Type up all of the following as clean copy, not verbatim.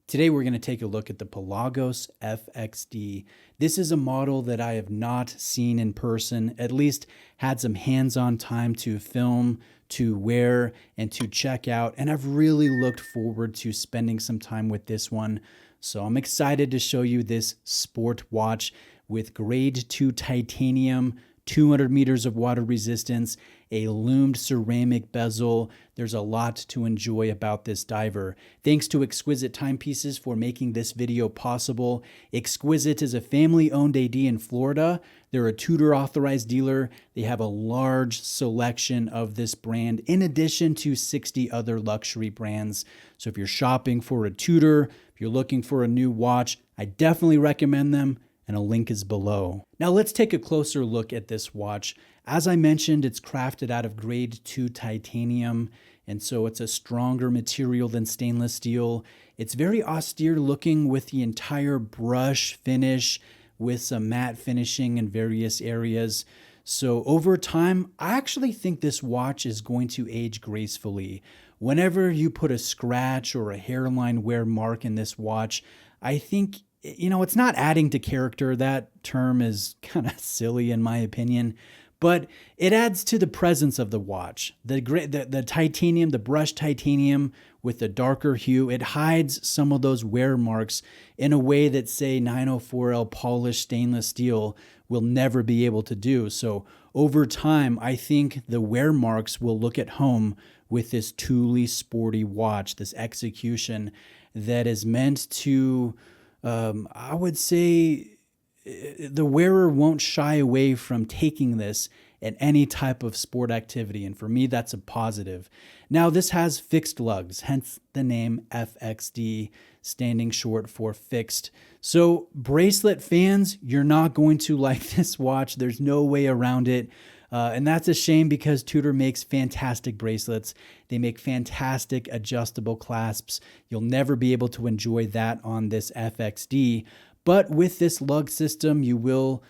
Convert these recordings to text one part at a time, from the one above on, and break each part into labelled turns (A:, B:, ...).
A: Today we're going to take a look at the Pelagos FXD. This is a model that I have not seen in person, at least had some hands-on time to film, to wear, and to check out, and I've really looked forward to spending some time with this one. So I'm excited to show you this sport watch with grade 2 titanium, 200 meters of water resistance, a loomed ceramic bezel. There's a lot to enjoy about this diver. Thanks to Exquisite Timepieces for making this video possible. Exquisite is a family-owned AD in Florida. They're a Tudor authorized dealer. They have a large selection of this brand in addition to 60 other luxury brands. So if you're shopping for a Tudor, if you're looking for a new watch, I definitely recommend them, and a link is below. Now let's take a closer look at this watch. As I mentioned, it's crafted out of grade 2 titanium, and so it's a stronger material than stainless steel. It's very austere looking with the entire brush finish with some matte finishing in various areas. So over time, I actually think this watch is going to age gracefully. Whenever you put a scratch or a hairline wear mark in this watch, I think it's not adding to character. That term is kind of silly in my opinion, but it adds to the presence of the watch. The titanium, the brushed titanium with the darker hue, it hides some of those wear marks in a way that, say, 904L polished stainless steel will never be able to do. So over time, I think the wear marks will look at home with this truly sporty watch, this execution that is meant to I would say the wearer won't shy away from taking this at any type of sport activity, and for me, that's a positive. Now, this has fixed lugs, hence the name FXD, standing short for fixed. So, bracelet fans, you're not going to like this watch. There's no way around it. And that's a shame because Tudor makes fantastic bracelets. They make fantastic adjustable clasps. You'll never be able to enjoy that on this FXD. But with this lug system, you will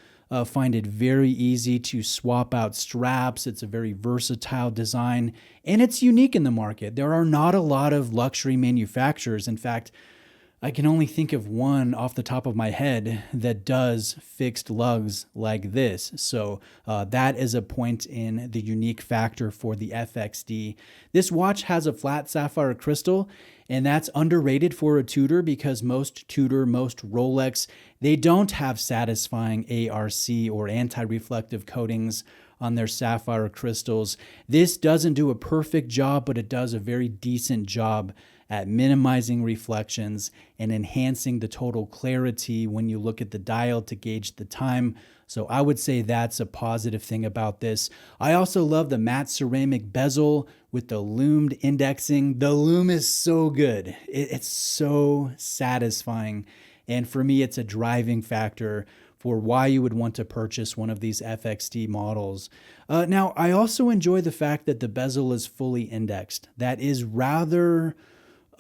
A: find it very easy to swap out straps. It's a very versatile design, and it's unique in the market. There are not a lot of luxury manufacturers. In fact, I can only think of one off the top of my head that does fixed lugs like this. So that is a point in the unique factor for the FXD. This watch has a flat sapphire crystal, and that's underrated for a Tudor because most Tudor, most Rolex, they don't have satisfying ARC or anti-reflective coatings on their sapphire crystals. This doesn't do a perfect job, but it does a very decent job at minimizing reflections and enhancing the total clarity when you look at the dial to gauge the time. So I would say that's a positive thing about this. I also love the matte ceramic bezel with the loomed indexing. The loom is so good. It's so satisfying. And for me, it's a driving factor for why you would want to purchase one of these FXD models. Now, I also enjoy the fact that the bezel is fully indexed. That is rather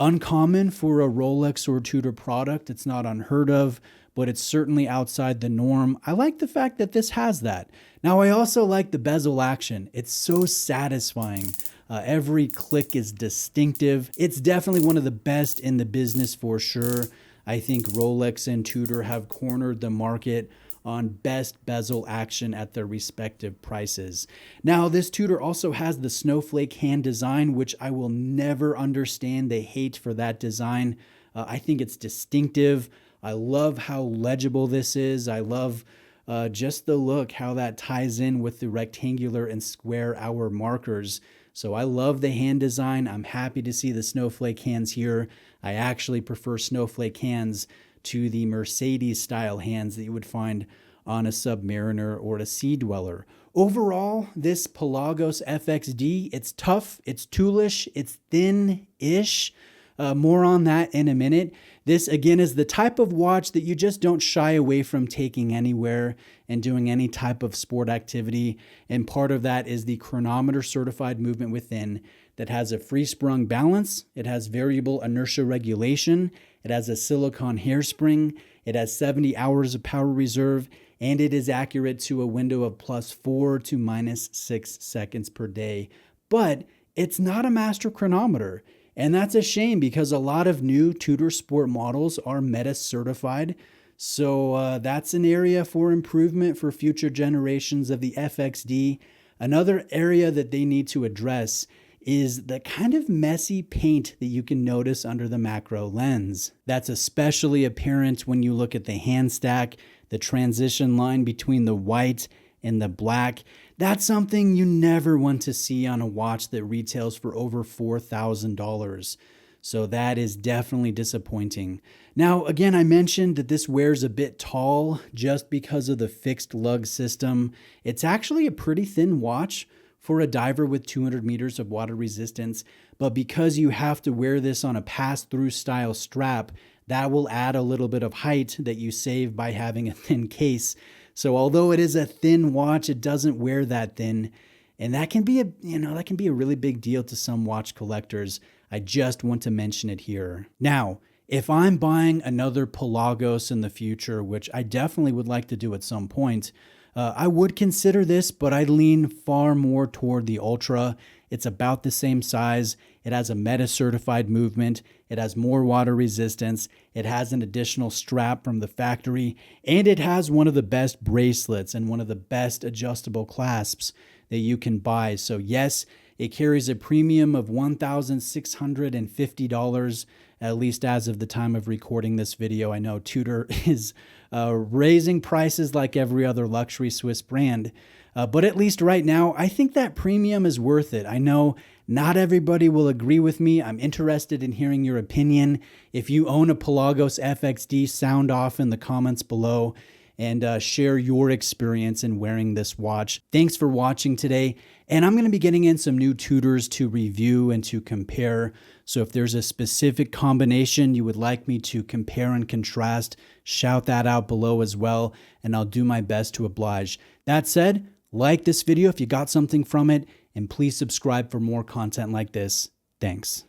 A: uncommon for a Rolex or Tudor product. It's not unheard of, but it's certainly outside the norm. I like the fact that this has that. Now, I also like the bezel action. It's so satisfying. Every click is distinctive. It's definitely one of the best in the business for sure. I think Rolex and Tudor have cornered the market on best bezel action at their respective prices. Now, this Tudor also has the snowflake hand design, which I will never understand the hate for that design. I think it's distinctive. I love how legible this is. I love just the look, how that ties in with the rectangular and square hour markers. So I love the hand design. I'm happy to see the snowflake hands here. I actually prefer snowflake hands to the Mercedes style hands that you would find on a Submariner or a Sea Dweller. Overall, this Pelagos FXD, it's tough, it's toolish, it's thin-ish. More on that in a minute. This, again, is the type of watch that you just don't shy away from taking anywhere and doing any type of sport activity. And part of that is the chronometer certified movement within that has a free sprung balance. It has variable inertia regulation. It has a silicone hairspring. It has 70 hours of power reserve, and it is accurate to a window of +4 to -6 seconds per day. But it's not a master chronometer. And that's a shame because a lot of new Tudor Sport models are Meta certified. So that's an area for improvement for future generations of the FXD. Another area that they need to address is the kind of messy paint that you can notice under the macro lens. That's especially apparent when you look at the hand stack, the transition line between the white and the black. That's something you never want to see on a watch that retails for over $4,000. So that is definitely disappointing. Now, again, I mentioned that this wears a bit tall just because of the fixed lug system. It's actually a pretty thin watch for a diver with 200 meters of water resistance, but because you have to wear this on a pass-through style strap, that will add a little bit of height that you save by having a thin case. So although it is a thin watch, it doesn't wear that thin, and that can be a really big deal to some watch collectors. I just want to mention it here. Now, if I'm buying another Pelagos in the future, which I definitely would like to do at some point, I would consider this, but I lean far more toward the Ultra. It's about the same size. It has a Meta certified movement. It has more water resistance. It has an additional strap from the factory, and it has one of the best bracelets and one of the best adjustable clasps that you can buy. So yes, it carries a premium of $1,650, at least as of the time of recording this video. I know Tudor is raising prices like every other luxury Swiss brand, but at least right now, I think that premium is worth it. I know not everybody will agree with me. I'm interested in hearing your opinion. If you own a Pelagos FXD, sound off in the comments below and share your experience in wearing this watch. Thanks for watching today. And I'm going to be getting in some new Tudors to review and to compare. So if there's a specific combination you would like me to compare and contrast, shout that out below as well, and I'll do my best to oblige. That said, like this video if you got something from it, and please subscribe for more content like this. Thanks.